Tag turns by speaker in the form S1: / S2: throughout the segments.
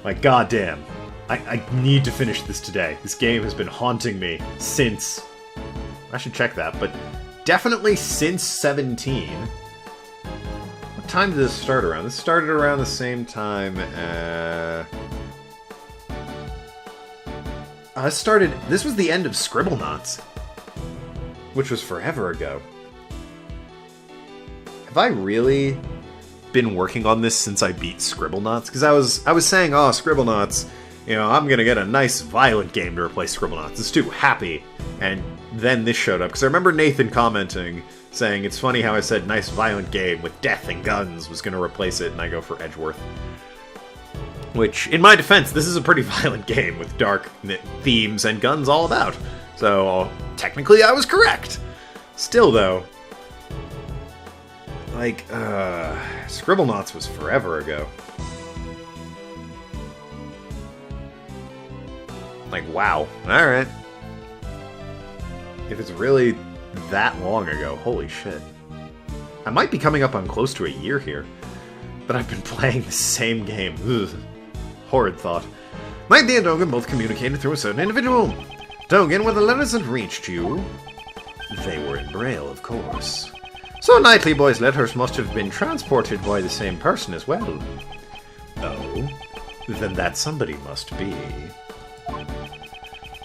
S1: Like, goddamn. I need to finish this today. This game has been haunting me since... I should check that, but definitely since 17. What time did this start around? This started around the same time. This was the end of Scribblenauts, which was forever ago. Have I really been working on this since I beat Scribblenauts? Because I was saying, oh, Scribblenauts, you know, I'm gonna get a nice violent game to replace Scribblenauts. It's too happy. And then this showed up, because I remember Nathan commenting, saying, it's funny how I said nice violent game with death and guns was gonna replace it, and I go for Edgeworth. Which, in my defense, this is a pretty violent game with dark themes and guns all about. So, technically I was correct. Still, though, like, Scribblenauts was forever ago. Like, wow. Alright. If it's really that long ago, holy shit. I might be coming up on close to a year here, but I've been playing the same game. Ugh. Horrid thought. Knightley and Dogen both communicated through a certain individual. Dogen, where the letters had reached you, they were in Braille, of course. So Knightley boy's letters must have been transported by the same person as well. Oh, then that somebody must be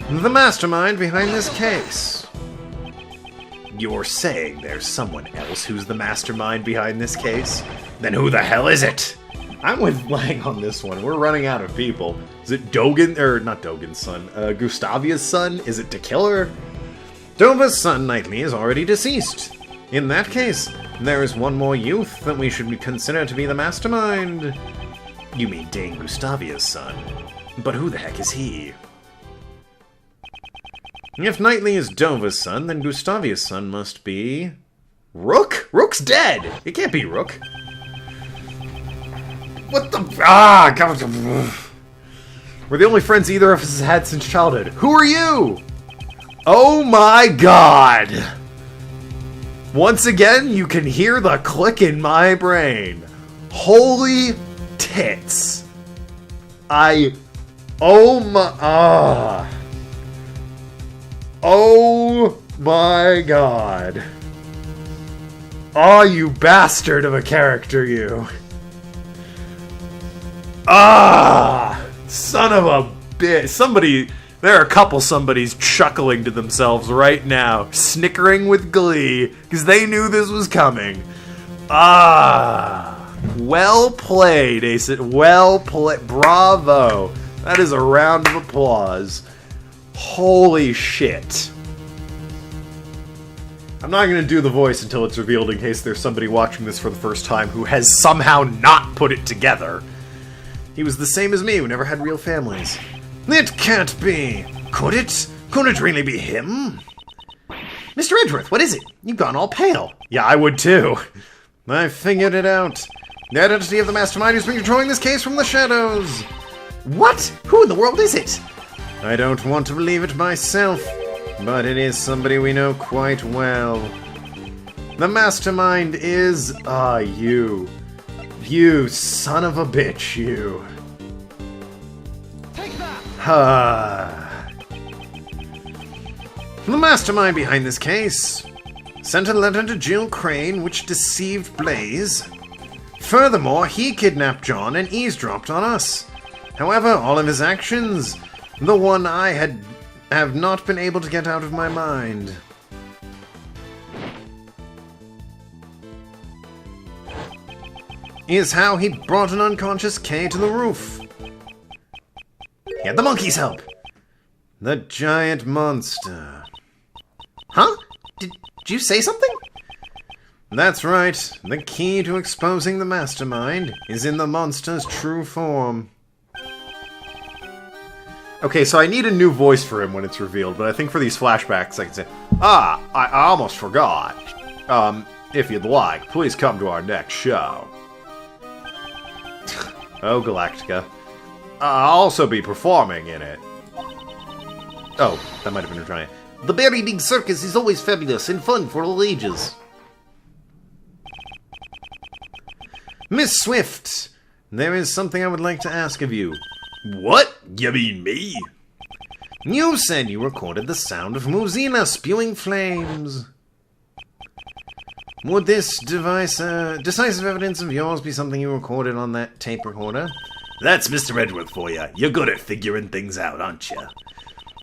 S1: the mastermind behind this case. You're saying there's someone else who's the mastermind behind this case? Then who the hell is it? I'm with Lang on this one. We're running out of people. Is it Dogen, or not Dogen's son, Gustavia's son? Is it to kill her? Dova's son, Knightley, is already deceased. In that case, there is one more youth that we should consider to be the mastermind. You mean Dame Gustavia's son. But who the heck is he? If Knightley is Dova's son, then Gustavia's son must be... Rook? Rook's dead! It can't be Rook. What the... Ah! God. We're the only friends either of us has had since childhood. Who are you? Oh my god! Once again, you can hear the click in my brain. Holy tits. Oh my... Ah... Oh my god. Oh, you bastard of a character, you. Ah! Son of a bitch. Somebody... There are a couple somebodies chuckling to themselves right now, snickering with glee, because they knew this was coming. Ah! Well played, Ace. Well played. Bravo. That is a round of applause. Holy shit. I'm not going to do the voice until it's revealed in case there's somebody watching this for the first time who has somehow not put it together. He was the same as me who never had real families. It can't be. Could it? Could it really be him? Mr. Edgeworth, what is it? You've gone all pale. Yeah, I would too. I figured it out. The identity of the mastermind who's been controlling this case from the shadows. What? Who in the world is it? I don't want to believe it myself, but it is somebody we know quite well. The mastermind is, you. You son of a bitch, you. Take that! The mastermind behind this case sent a letter to Jill Crane which deceived Blaze. Furthermore, he kidnapped John and eavesdropped on us. However, all of his actions... The one I have not been able to get out of my mind. Is how he brought an unconscious Kay to the roof. He had the monkey's help. The giant monster. Huh? Did you say something? That's right. The key to exposing the mastermind is in the monster's true form. Okay, so I need a new voice for him when it's revealed, but I think for these flashbacks I can say, I almost forgot. If you'd like, please come to our next show. Oh, Galactica. I'll also be performing in it. Oh, that might have been a giant. The Berry Big Circus is always fabulous and fun for all ages. Miss Swift, there is something I would like to ask of you. What? You mean me?
S2: You said you recorded the sound of Mozilla spewing flames. Would this decisive evidence of yours be something you recorded on that tape recorder?
S1: That's Mr. Edgeworth for you. You're good at figuring things out, aren't you?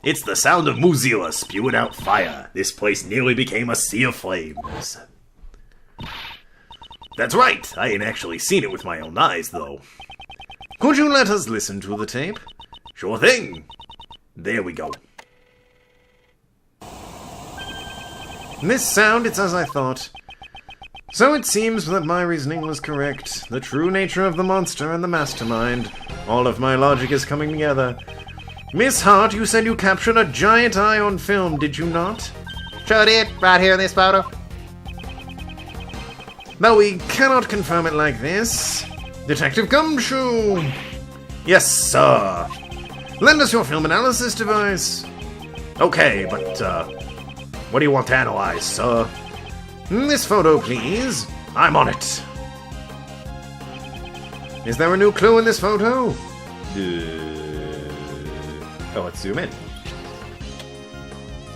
S1: It's the sound of Mozilla spewing out fire. This place nearly became a sea of flames. That's right. I ain't actually seen it with my own eyes, though.
S2: Could you let us listen to the tape?
S1: Sure thing. There we go.
S2: This sound, it's as I thought. So it seems that my reasoning was correct. The true nature of the monster and the mastermind. All of my logic is coming together. Miss Hart, you said you captured a giant eye on film, did you not?
S3: Sure did, right here in this photo.
S2: But we cannot confirm it like this. Detective Gumshoe!
S1: Yes, sir.
S2: Lend us your film analysis device.
S1: Okay, but, what do you want to analyze, sir?
S2: This photo, please.
S1: I'm on it.
S2: Is there a new clue in this photo?
S1: Oh, let's zoom in.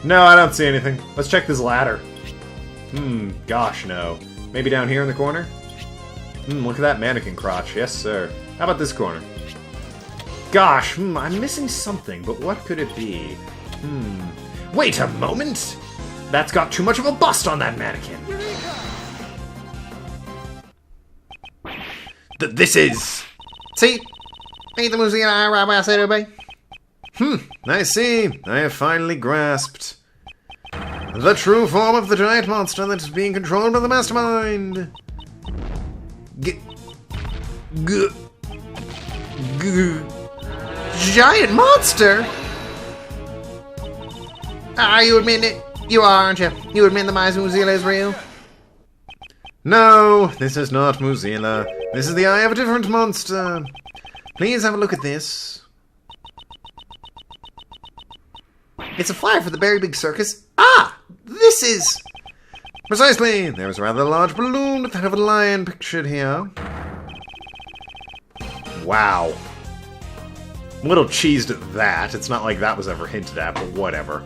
S1: No, I don't see anything. Let's check this ladder. Gosh, no. Maybe down here in the corner? Look at that mannequin crotch. Yes, sir. How about this corner? Gosh, I'm missing something, but what could it be? Wait a moment! That's got too much of a bust on that mannequin. This is...
S3: See? Ain't the Mozilla eye right where I said it would be?
S2: I see. I have finally grasped the true form of the giant monster that is being controlled by the Mastermind.
S3: Giant monster? Are you admitting it? You are, aren't you? You admit the Mozilla is real?
S2: No, this is not Mozilla. This is the eye of a different monster. Please have a look at this.
S3: It's a flyer for the very big circus. Ah! This is...
S2: Precisely. There is a rather large balloon with the head of a lion pictured here.
S1: Wow. A little cheesed at that. It's not like that was ever hinted at, but whatever.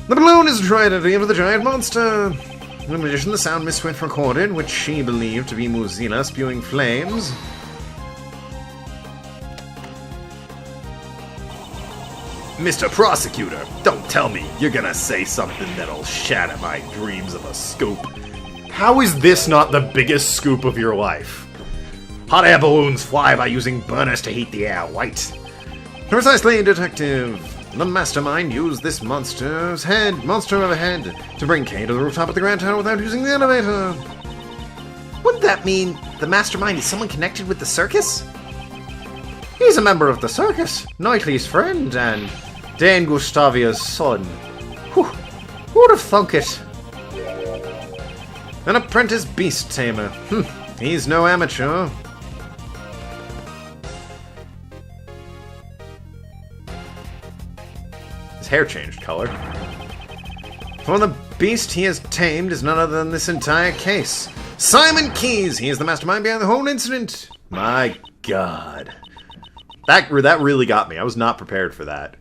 S2: The balloon is a true identity of the giant monster. In addition, the sound Miss Swift recorded, which she believed to be Mozilla spewing flames.
S1: Mr. Prosecutor, don't tell me you're gonna say something that'll shatter my dreams of a scoop. How is this not the biggest scoop of your life? Hot air balloons fly by using burners to heat the air, right?
S2: Precisely, Detective. The Mastermind used this monster of a head, to bring Kay to the rooftop of the Grand Tower without using the elevator.
S3: Wouldn't that mean the Mastermind is someone connected with the circus?
S2: He's a member of the circus, Knightley's friend, and Dane Gustavia's son. Who'd have thunk it? An apprentice beast tamer. He's no amateur.
S1: His hair changed color.
S2: For the beast he has tamed is none other than this entire case. Simon Keyes! He is the mastermind behind the whole incident.
S1: My God. That really got me. I was not prepared for that.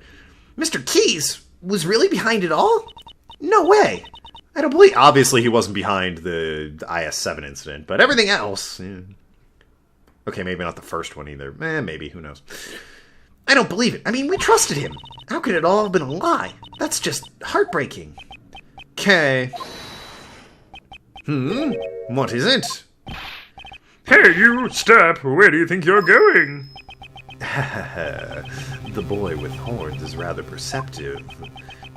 S3: Mr. Keyes was really behind it all? No way.
S1: I don't believe... Obviously, he wasn't behind the IS-7 incident, but everything else... Yeah. Okay, maybe not the first one either. Maybe. Who knows?
S3: I don't believe it. I mean, we trusted him. How could it all have been a lie? That's just heartbreaking.
S2: Kay. What is it?
S4: Hey, you! Stop! Where do you think you're going?
S1: The boy with horns is rather perceptive.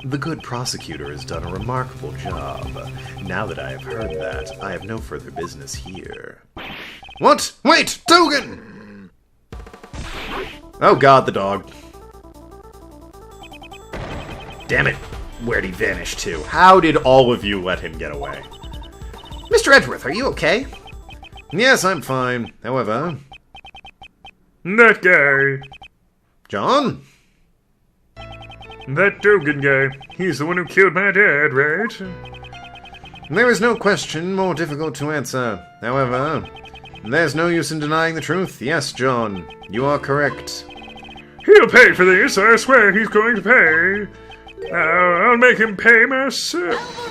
S1: The good prosecutor has done a remarkable job. Now that I have heard that, I have no further business here.
S2: What? Wait! Dugan!
S1: Oh God, the dog. Damn it. Where'd he vanish to? How did all of you let him get away?
S3: Mr. Edgeworth, are you okay?
S2: Yes, I'm fine. However...
S4: That guy.
S2: John?
S4: That Dugan guy. He's the one who killed my dad, right?
S2: There is no question more difficult to answer. However, there's no use in denying the truth. Yes, John, you are correct.
S4: He'll pay for this. I swear he's going to pay. I'll make him pay myself.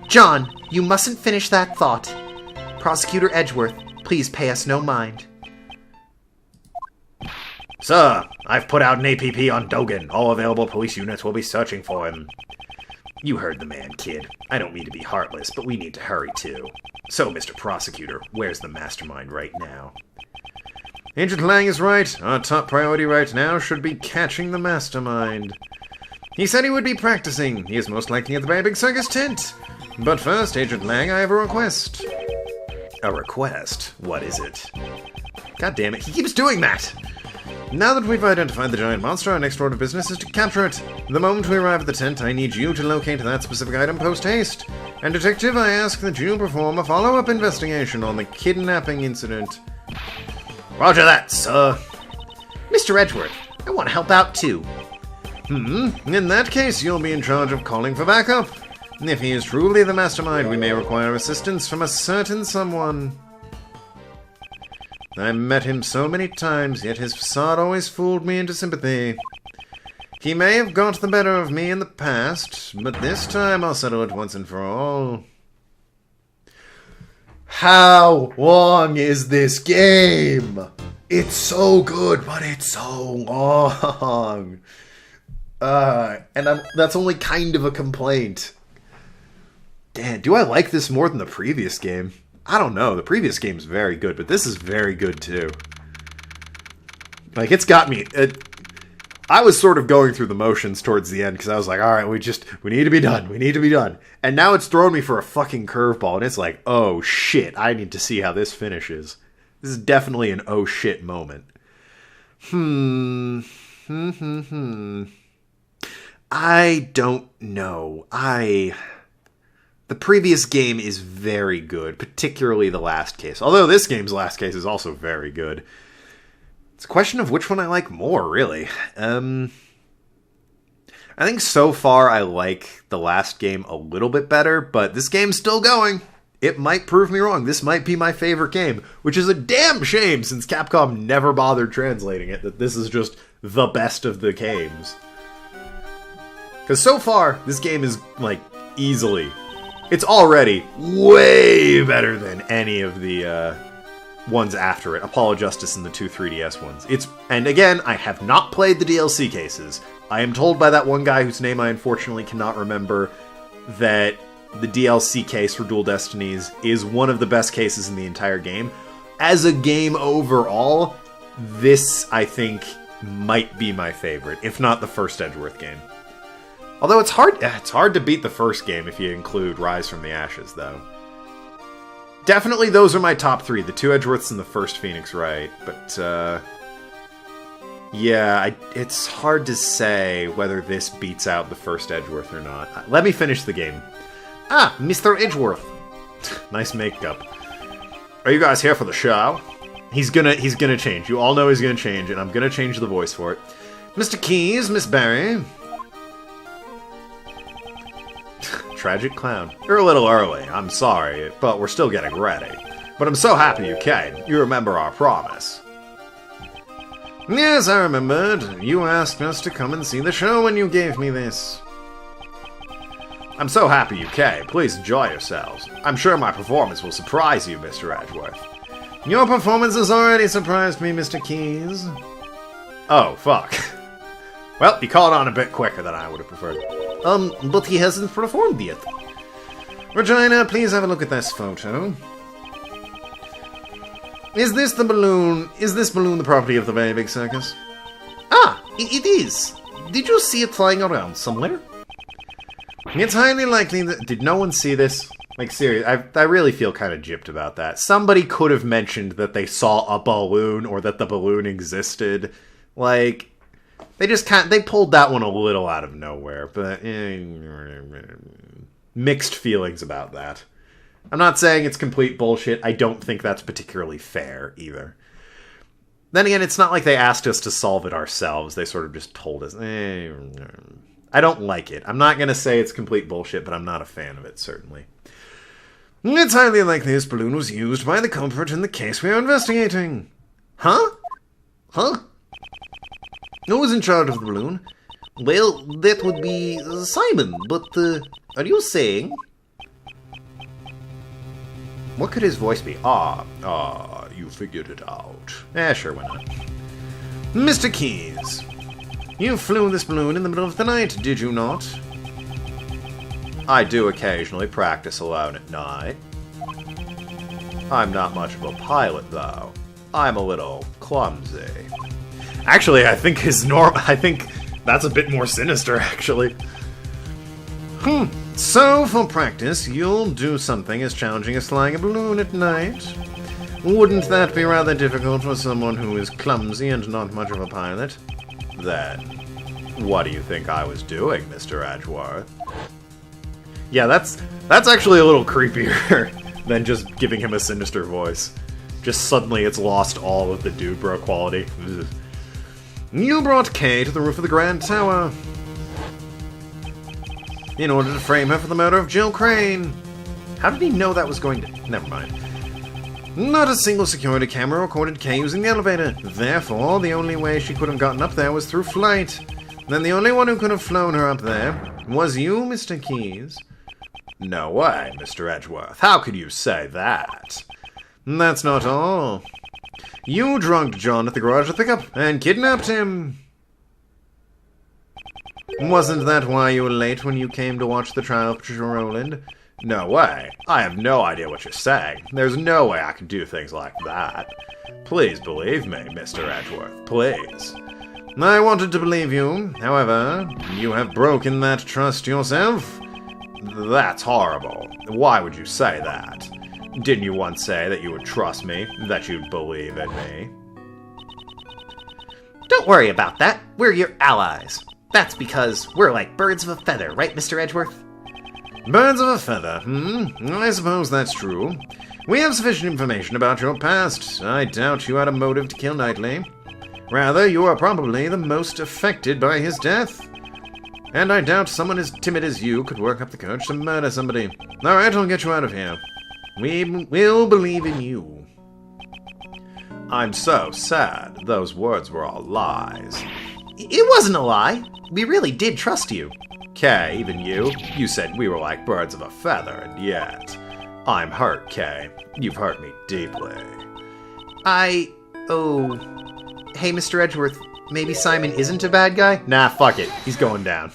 S3: John, you mustn't finish that thought. Prosecutor Edgeworth, please pay us no mind.
S2: Sir, I've put out an APP on Dogan. All available police units will be searching for him. You heard the man, kid. I don't mean to be heartless, but we need to hurry too. So, Mr. Prosecutor, where's the Mastermind right now? Agent Lang is right. Our top priority right now should be catching the Mastermind. He said he would be practicing. He is most likely at the Very Big Circus tent. But first, Agent Lang, I have a request. A request? What is it? God damn it, he keeps doing that! Now that we've identified the giant monster, our next order of business is to capture it. The moment we arrive at the tent, I need you to locate that specific item post-haste. And Detective, I ask that you perform a follow-up investigation on the kidnapping incident. Roger that, sir.
S3: Mr. Edgeworth, I want to help out too.
S2: In that case, you'll be in charge of calling for backup. If he is truly the Mastermind, we may require assistance from a certain someone. I met him so many times, yet his facade always fooled me into sympathy. He may have got the better of me in the past, but this time I'll settle it once and for all.
S1: How long is this game? It's so good, but it's so long. That's only kind of a complaint. Damn, do I like this more than the previous game? I don't know. The previous game's very good, but this is very good too. Like, it's got me... I was sort of going through the motions towards the end, because I was like, alright, we need to be done. We need to be done. And now it's thrown me for a fucking curveball, and it's like, oh shit, I need to see how this finishes. This is definitely an oh shit moment. I don't know. The previous game is very good, particularly the last case. Although this game's last case is also very good. It's a question of which one I like more, really. I think so far I like the last game a little bit better, but this game's still going. It might prove me wrong. This might be my favorite game, which is a damn shame since Capcom never bothered translating it, that this is just the best of the games. Because so far, this game is, like, easily... It's already way better than any of the ones after it. Apollo Justice and the two 3DS ones. And again, I have not played the DLC cases. I am told by that one guy whose name I unfortunately cannot remember that the DLC case for Dual Destinies is one of the best cases in the entire game. As a game overall, this, I think, might be my favorite, if not the first Edgeworth game. Although it's hard to beat the first game if you include Rise from the Ashes, though. Definitely those are my top three, the two Edgeworths and the first Phoenix Wright, but, yeah, it's hard to say whether this beats out the first Edgeworth or not. Let me finish the game. Ah, Mr. Edgeworth. Nice makeup. Are you guys here for the show? He's gonna change. You all know he's gonna change, and I'm gonna change the voice for it. Mr. Keys, Miss Barry. Tragic clown. You're a little early, I'm sorry, but we're still getting ready. But I'm so happy you came. You remember our promise. Yes, I remembered. You asked us to come and see the show when you gave me this. I'm so happy you came. Please enjoy yourselves. I'm sure my performance will surprise you, Mr. Edgeworth. Your performance has already surprised me, Mr. Keys. Oh, fuck. Well, you caught on a bit quicker than I would have preferred. But he hasn't performed yet. Regina, please have a look at this photo. Is this the balloon? Is this balloon the property of the Very Big Circus?
S3: Ah, it is. Did you see it flying around somewhere?
S2: It's highly likely that... Did no one see this? Like, seriously, I really feel kind of gypped about that. Somebody could have mentioned that they saw a balloon or that the balloon existed. Like... They pulled that one a little out of nowhere, but mixed feelings about that. I'm not saying it's complete bullshit. I don't think that's particularly fair, either. Then again, it's not like they asked us to solve it ourselves. They sort of just told us. I don't like it. I'm not going to say it's complete bullshit, but I'm not a fan of it, certainly. It's highly likely this balloon was used by the culprit in the case we are investigating.
S3: Huh? Huh?
S2: Who's in charge of the balloon?
S3: Well, that would be Simon, but are you saying?
S1: What could his voice be? You figured it out. Sure, why not?
S2: Mr. Keys, you flew this balloon in the middle of the night, did you not?
S1: I do occasionally practice alone at night. I'm not much of a pilot, though. I'm a little clumsy. Actually, I think I think that's a bit more sinister, actually.
S2: So, for practice, you'll do something as challenging as flying a balloon at night? Wouldn't that be rather difficult for someone who is clumsy and not much of a pilot?
S1: Then, what do you think I was doing, Mr. Edgeworth? Yeah, that's actually a little creepier than just giving him a sinister voice. Just suddenly it's lost all of the dude bro quality. Ugh.
S2: You brought Kay to the roof of the Grand Tower in order to frame her for the murder of Jill Crane.
S1: How did he know that was going to... Never mind.
S2: Not a single security camera recorded Kay using the elevator. Therefore, the only way she could have gotten up there was through flight. Then the only one who could have flown her up there was you, Mr. Keys.
S1: No way, Mr. Edgeworth. How could you say that?
S2: That's not all. You drugged John at the garage to pick up and kidnapped him. Wasn't that why you were late when you came to watch the trial of Patricia Rowland?
S1: No way. I have no idea what you're saying. There's no way I can do things like that. Please believe me, Mr. Edgeworth. Please.
S2: I wanted to believe you. However, you have broken that trust yourself.
S1: That's horrible. Why would you say that? Didn't you once say that you would trust me? That you'd believe in me?
S3: Don't worry about that. We're your allies. That's because we're like birds of a feather, right, Mr. Edgeworth?
S2: Birds of a feather, I suppose that's true. We have sufficient information about your past. I doubt you had a motive to kill Knightley. Rather, you are probably the most affected by his death. And I doubt someone as timid as you could work up the courage to murder somebody. Alright, I'll get you out of here. We will believe in you.
S1: I'm so sad. Those words were all lies.
S3: It wasn't a lie. We really did trust you.
S1: Kay, even you? You said we were like birds of a feather, and yet... I'm hurt, Kay. You've hurt me deeply.
S3: Oh... Hey, Mr. Edgeworth, maybe Simon isn't a bad guy?
S1: Nah, fuck it. He's going down.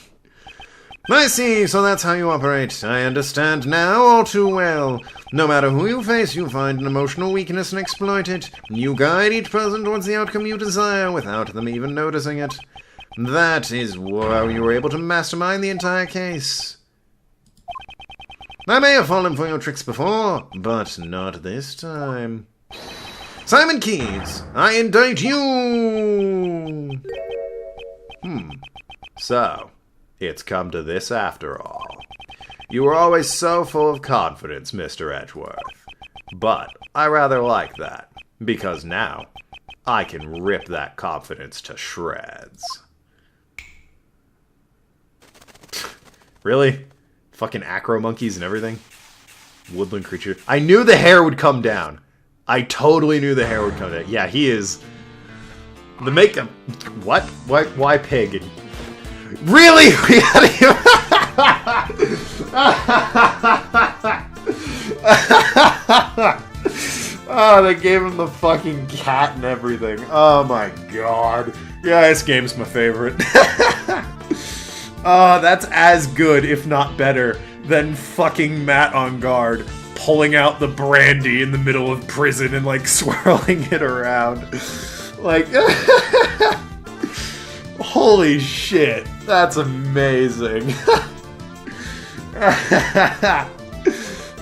S2: I see, so that's how you operate. I understand now all too well. No matter who you face, you find an emotional weakness and exploit it. You guide each person towards the outcome you desire without them even noticing it. That is how you were able to mastermind the entire case. I may have fallen for your tricks before, but not this time. Simon Keys, I indict you!
S1: So, it's come to this after all. You were always so full of confidence, Mr. Edgeworth. But I rather like that, because now I can rip that confidence to shreds. Really? Fucking acro monkeys and everything? Woodland creature. I knew the hair would come down. I totally knew the hair would come down. Yeah, he is... The makeup... What? Why pig? Really? We had him... Oh, they gave him the fucking cat and everything. Oh my god. Yeah, this game's my favorite. Oh, that's as good, if not better, than fucking Matt on guard pulling out the brandy in the middle of prison and, like, swirling it around. Like, holy shit, that's amazing.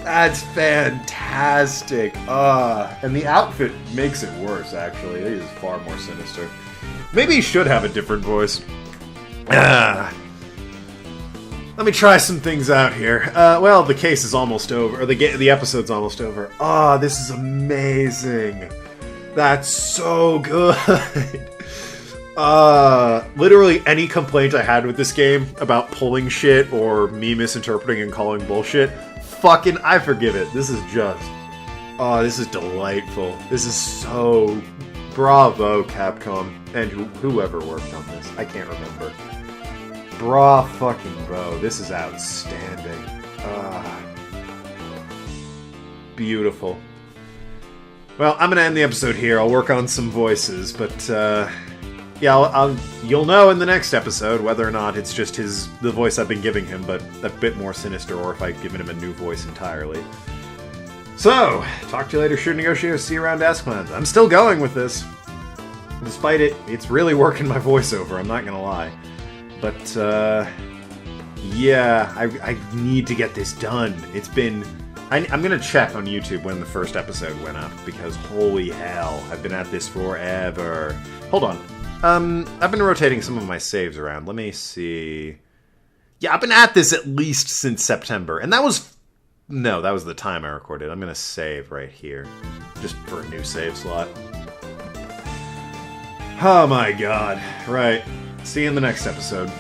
S1: That's fantastic. And the outfit makes it worse, actually. It is far more sinister. Maybe he should have a different voice. Let me try some things out here. Well, the case is almost over, or the episode's almost over. Oh, this is amazing. That's so good. Literally any complaint I had with this game about pulling shit or me misinterpreting and calling bullshit, fucking, I forgive it. This is just... Oh, this is delightful. This is so Bravo, Capcom, and whoever worked on this. I can't remember. Bra-fucking-bo. This is outstanding. Beautiful. Well, I'm gonna end the episode here. I'll work on some voices, but, yeah, you'll know in the next episode whether or not it's just the voice I've been giving him, but a bit more sinister, or if I've given him a new voice entirely. So, talk to you later, Shrewd Negotiator. See you around Askland. I'm still going with this. Despite it's really working my voiceover, I'm not gonna lie. But, yeah, I need to get this done. It's been... I'm gonna check on YouTube when the first episode went up, because holy hell, I've been at this forever. Hold on. I've been rotating some of my saves around. Let me see. Yeah, I've been at this at least since September, and that was... No, that was the time I recorded. I'm gonna save right here, just for a new save slot. Oh my god. Right. See you in the next episode.